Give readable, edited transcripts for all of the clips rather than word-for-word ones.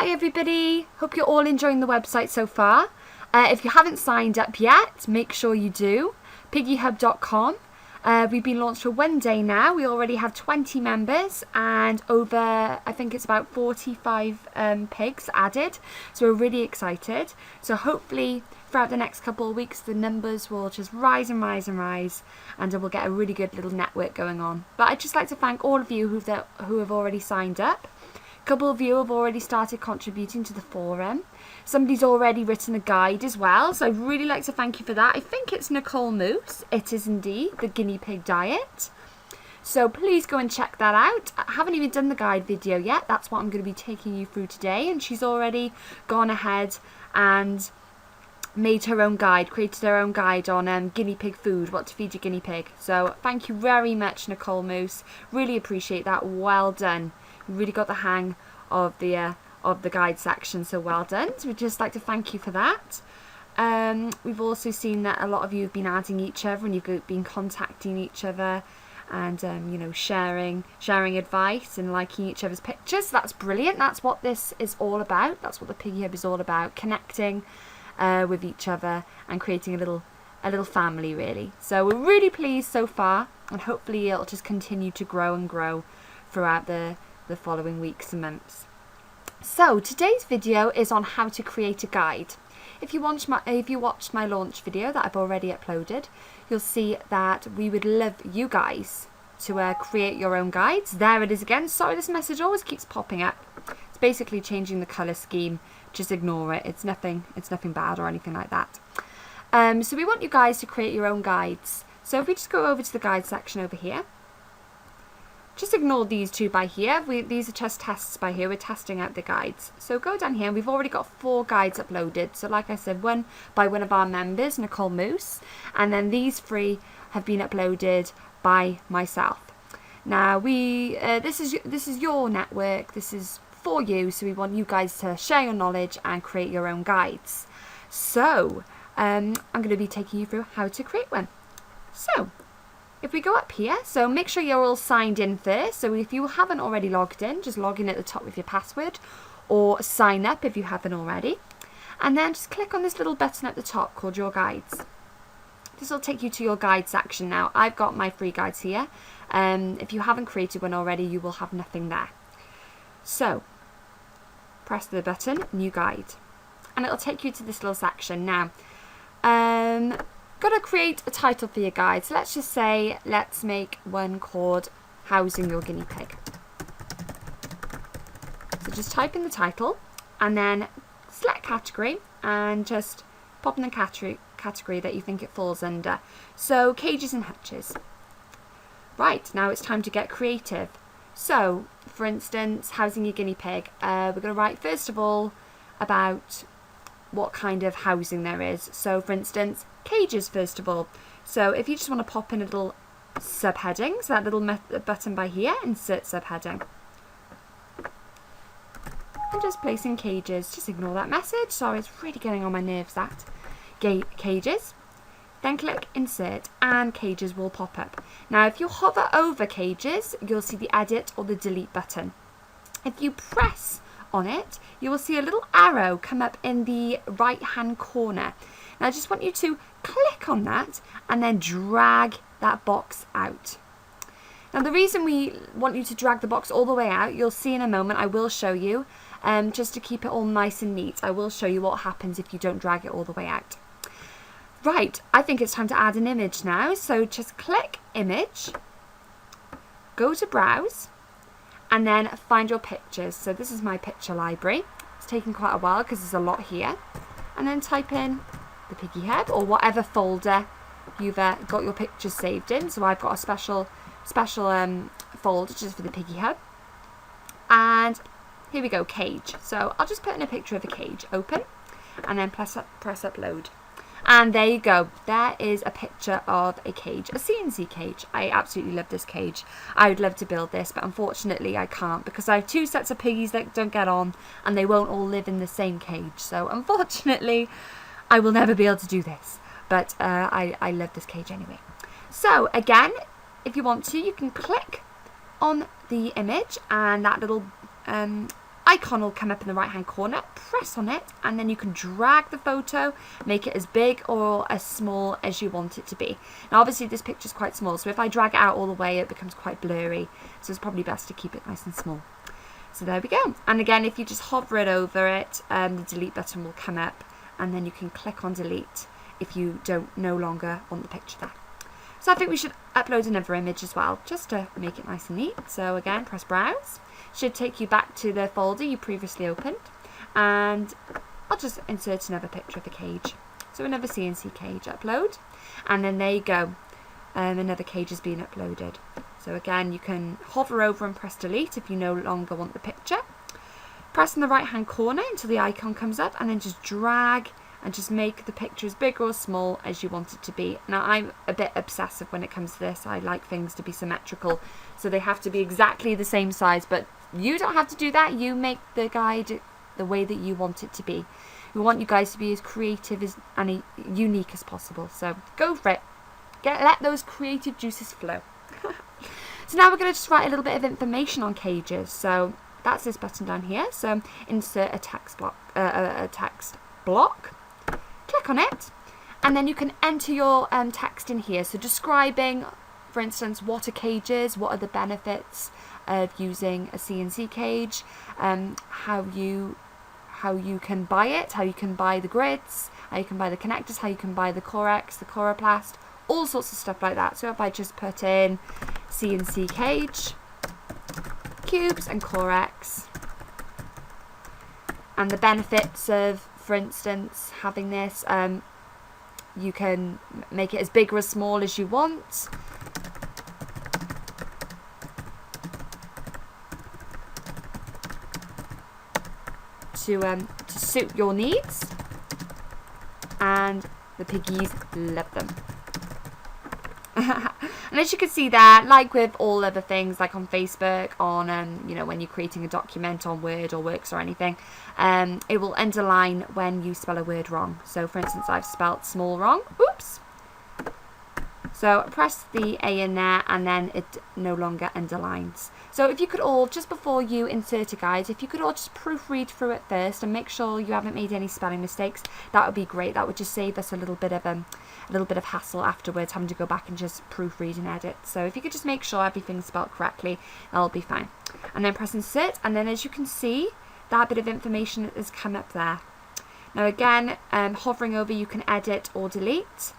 Hi everybody, hope you're all enjoying the website so far. If you haven't signed up yet, make sure you do. piggyhub.com. We've been launched for 1 day now. We already have 20 members and over, I think it's about 45 pigs added. So we're really excited. So hopefully throughout the next couple of weeks the numbers will just rise and rise and rise, and we'll get a really good little network going on. But I'd just like to thank all of you who have already signed up. A couple of you have already started contributing to the forum. Somebody's already written a guide as well, so I'd really like to thank you for that. I think it's Nicole Moose. It is indeed the guinea pig diet. So please go and check that out. I haven't even done the guide video yet. That's what I'm going to be taking you through today, and she's already gone ahead and made her own guide, created her own guide on guinea pig food, what to feed your guinea pig. So thank you very much, Nicole Moose. Really appreciate that. Well done. You really got the hang of the guide section, so well done. So we'd just like to thank you for that. We've also seen that a lot of you have been adding each other, and you've been contacting each other, and you know, sharing advice and liking each other's pictures. That's brilliant. That's what this is all about. That's what the Piggy Hub is all about, connecting with each other and creating a little family, really. So we're really pleased so far, and hopefully it'll just continue to grow and grow throughout the following weeks and months. So today's video is on how to create a guide. If you watched my launch video that I've already uploaded, you'll see that we would love you guys to create your own guides. There it is again. Sorry, this message always keeps popping up. It's basically changing the colour scheme. Just ignore it. It's nothing bad or anything like that. So we want you guys to create your own guides. So if we just go over to the guide section over here, just ignore these two by here. These are just tests by here. We're testing out the guides. So go down here, and we've already got 4 guides uploaded. So like I said, one by one of our members, Nicole Moose, and then these 3 have been uploaded by myself. Now this is your network. This is for you. So we want you guys to share your knowledge and create your own guides. So I'm going to be taking you through how to create one. So if we go up here, so make sure you're all signed in first. So if you haven't already logged in, just log in at the top with your password, or sign up if you haven't already. And then just click on this little button at the top called Your Guides. This will take you to your guide section now. I've got my free guides here. If you haven't created one already, you will have nothing there. So press the button, New Guide, and it'll take you to this little section. Now, got to create a title for your guide. So let's just say, let's make one called Housing Your Guinea Pig. So just type in the title and then select category and just pop in the category that you think it falls under. So cages and hutches. Right, now it's time to get creative. So for instance, housing your guinea pig, we're going to write first of all about what kind of housing there is. So for instance, cages first of all. So if you just want to pop in a little subheading, so that little button by here, insert subheading, and just place in cages. Just ignore that message. Sorry, it's really getting on my nerves, that. Cages. Then click insert and cages will pop up. Now if you hover over cages, you'll see the edit or the delete button. If you press on it, you will see a little arrow come up in the right hand corner. Now I just want you to click on that and then drag that box out. Now the reason we want you to drag the box all the way out, you'll see in a moment, I will show you, just to keep it all nice and neat, I will show you what happens if you don't drag it all the way out. Right, I think it's time to add an image now, so just click image, go to browse, and then find your pictures. So this is my picture library. It's taken quite a while because there's a lot here. And then type in the Piggy Hub or whatever folder you've got your pictures saved in. So I've got a special folder just for the Piggy Hub. And here we go, cage. So I'll just put in a picture of a cage, open, and then press upload. And there you go. There is a picture of a cage, a CNC cage. I absolutely love this cage. I would love to build this, but unfortunately I can't because I have 2 sets of piggies that don't get on and they won't all live in the same cage. So unfortunately, I will never be able to do this. But I love this cage anyway. So again, if you want to, you can click on the image and that little icon will come up in the right hand corner. Press on it, and then you can drag the photo, make it as big or as small as you want it to be. Now obviously this picture is quite small, so if I drag it out all the way it becomes quite blurry, so it's probably best to keep it nice and small. So there we go. And again, if you just hover it over it, the delete button will come up, and then you can click on delete if you no longer want the picture there. So I think we should upload another image as well, just to make it nice and neat. So again, press browse. Should take you back to the folder you previously opened. And I'll just insert another picture of a cage. So another CNC cage, upload. And then there you go. Another cage has been uploaded. So again, you can hover over and press delete if you no longer want the picture. Press in the right hand corner until the icon comes up, and then just drag and just make the picture as big or small as you want it to be. Now I'm a bit obsessive when it comes to this. I like things to be symmetrical, so they have to be exactly the same size, but you don't have to do that. You make the guide the way that you want it to be. We want you guys to be as creative and unique as possible, so go for it. Let those creative juices flow. So now we're going to just write a little bit of information on cages. So that's this button down here. So insert a text block. Click on it, and then you can enter your text in here. So describing, for instance, what a cage is, what are the benefits of using a CNC cage, how you can buy it, how you can buy the grids, how you can buy the connectors, how you can buy the Corex, the Coroplast, all sorts of stuff like that. So if I just put in CNC cage, cubes and Corex, and the benefits of, for instance, having this, you can make it as big or as small as you want. To suit your needs, and the piggies love them. And as you can see there, like with all other things, like on Facebook, on when you're creating a document on Word or Works or anything, it will underline when you spell a word wrong. So for instance, I've spelt small wrong. Oops. So press the A in there, and then it no longer underlines. So if you could all, just before you insert a guide, if you could all just proofread through it first and make sure you haven't made any spelling mistakes, that would be great. That would just save us a little bit of hassle afterwards, having to go back and just proofread and edit. So if you could just make sure everything's spelled correctly, that'll be fine. And then press insert, and then as you can see, that bit of information has come up there. Now again, hovering over, you can edit or delete.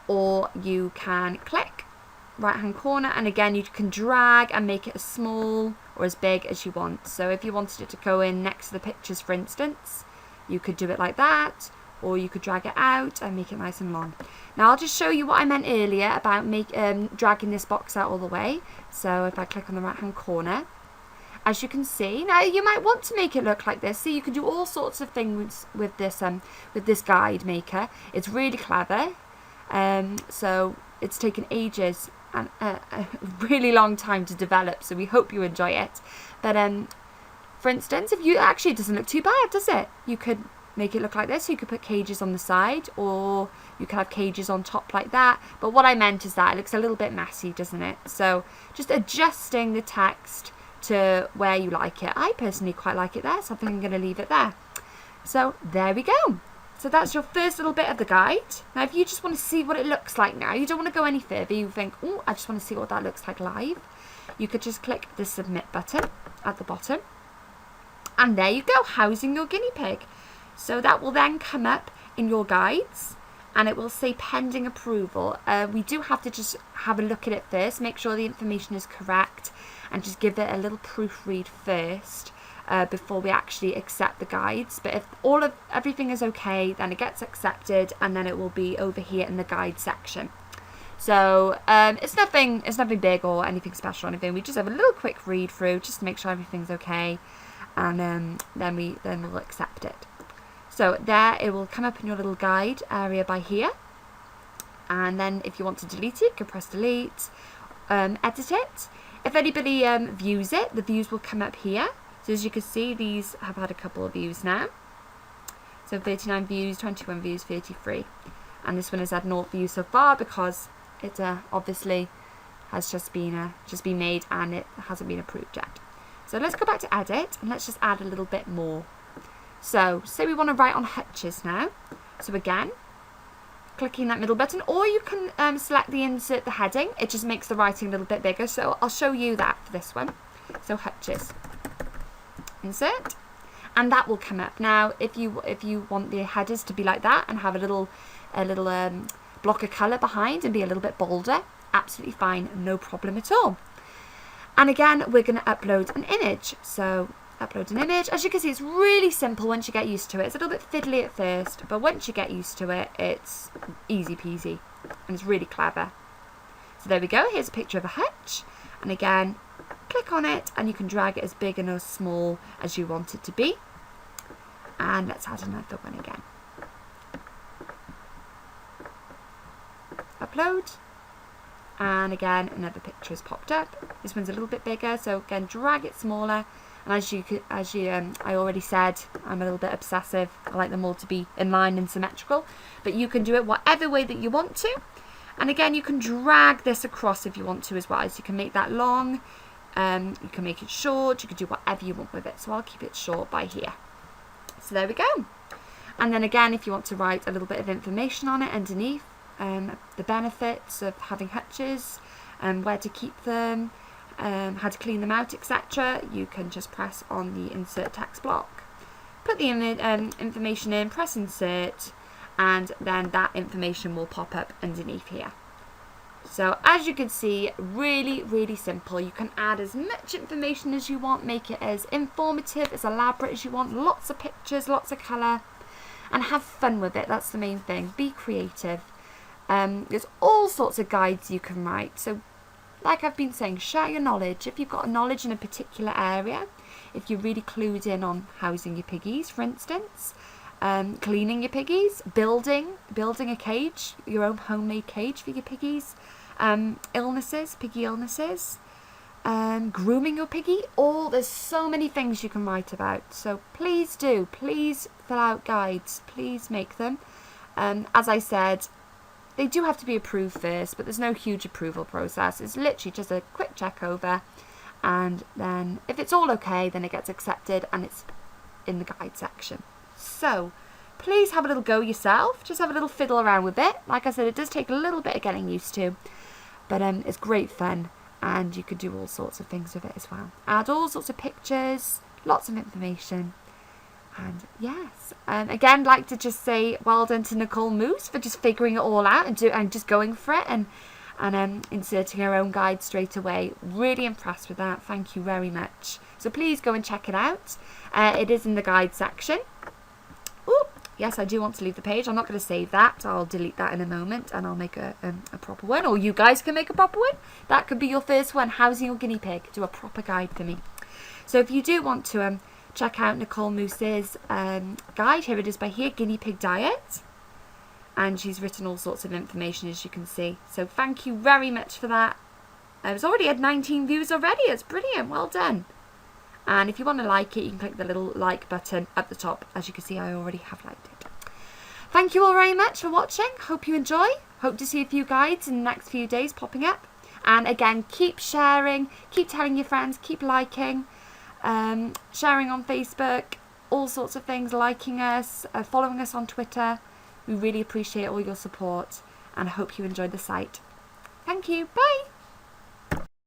Or you can click right hand corner, and again you can drag and make it as small or as big as you want. So if you wanted it to go in next to the pictures, for instance, you could do it like that, or you could drag it out and make it nice and long. Now I'll just show you what I meant earlier about dragging this box out all the way. So if I click on the right hand corner, as you can see, now you might want to make it look like this. So you can do all sorts of things with this guide maker. It's really clever. So it's taken ages and a really long time to develop, so we hope you enjoy it. But for instance, if you actually, it doesn't look too bad, does it? You could make it look like this. So you could put cages on the side, or you could have cages on top like that. But what I meant is that it looks a little bit messy, doesn't it? So just adjusting the text to where you like it. I personally quite like it there, so I think I'm going to leave it there. So there we go. So that's your first little bit of the guide. Now if you just want to see what it looks like now, you don't want to go any further, you think, oh, I just want to see what that looks like live, you could just click the submit button at the bottom, and there you go, housing your guinea pig. So that will then come up in your guides, and it will say pending approval. We do have to just have a look at it first, make sure the information is correct, and just give it a little proofread first. Before we actually accept the guides. But if everything is okay, then it gets accepted, and then it will be over here in the guide section. So it's nothing big or anything special or anything. We just have a little quick read through just to make sure everything's okay, and then we'll accept it. So there, it will come up in your little guide area by here, and then if you want to delete it, you can press delete, edit it. If anybody views it, the views will come up here. So as you can see, these have had a couple of views now. So 39 views, 21 views, 33. And this one has had 0 views so far because it obviously has just been made and it hasn't been approved yet. So let's go back to edit and let's just add a little bit more. So say we want to write on hutches now. So again, clicking that middle button, or you can select the insert the heading. It just makes the writing a little bit bigger. So I'll show you that for this one. So hutches, insert, and that will come up. Now if you want the headers to be like that and have a little block of colour behind and be a little bit bolder, absolutely fine, no problem at all. And again, we're going to upload an image. So upload an image. As you can see, it's really simple once you get used to it. It's a little bit fiddly at first, but once you get used to it, it's easy peasy and it's really clever. So there we go. Here's a picture of a hutch, and again, click on it and you can drag it as big and as small as you want it to be. And let's add another one again. Upload. And again, another picture has popped up. This one's a little bit bigger, so again, drag it smaller. And I already said, I'm a little bit obsessive. I like them all to be in line and symmetrical, but you can do it whatever way that you want to. And again, you can drag this across if you want to as well. So you can make that long, you can make it short, you can do whatever you want with it. So I'll keep it short by here. So there we go. And then again, if you want to write a little bit of information on it underneath, the benefits of having hutches, where to keep them, how to clean them out, etc., you can just press on the insert text block, put the information in, press insert, and then that information will pop up underneath here. So as you can see, really, really simple. You can add as much information as you want, make it as informative, as elaborate as you want, lots of pictures, lots of colour, and have fun with it. That's the main thing. Be creative. There's all sorts of guides you can write. So like I've been saying, share your knowledge. If you've got knowledge in a particular area, if you're really clued in on housing your piggies, for instance, cleaning your piggies, building a cage, your own homemade cage for your piggies, piggy illnesses, grooming your piggy, there's so many things you can write about. So please fill out guides, please make them. As I said, they do have to be approved first, but there's no huge approval process. It's literally just a quick check over, and then if it's all okay, then it gets accepted and it's in the guide section. So please have a little go yourself, just have a little fiddle around with it. Like I said, it does take a little bit of getting used to, but it's great fun, and you could do all sorts of things with it as well. Add all sorts of pictures, lots of information. And yes, again, like to just say well done to Nicole Moose for just figuring it all out and just going for it and inserting her own guide straight away. Really impressed with that. Thank you very much. So please go and check it out. It is in the guide section. Ooh, yes, I do want to leave the page. I'm not going to save that. I'll delete that in a moment and I'll make a proper one, or you guys can make a proper one. That could be your first one. Housing your guinea pig. Do a proper guide for me. So if you do want to check out Nicole Moose's guide, here it is by here, Guinea Pig Diet. And she's written all sorts of information, as you can see. So thank you very much for that. It's already had 19 views already. It's brilliant. Well done. And if you want to like it, you can click the little like button at the top. As you can see, I already have liked it. Thank you all very much for watching. Hope you enjoy. Hope to see a few guides in the next few days popping up. And again, keep sharing, keep telling your friends, keep liking. Sharing on Facebook, all sorts of things, liking us, following us on Twitter. We really appreciate all your support and I hope you enjoyed the site. Thank you. Bye.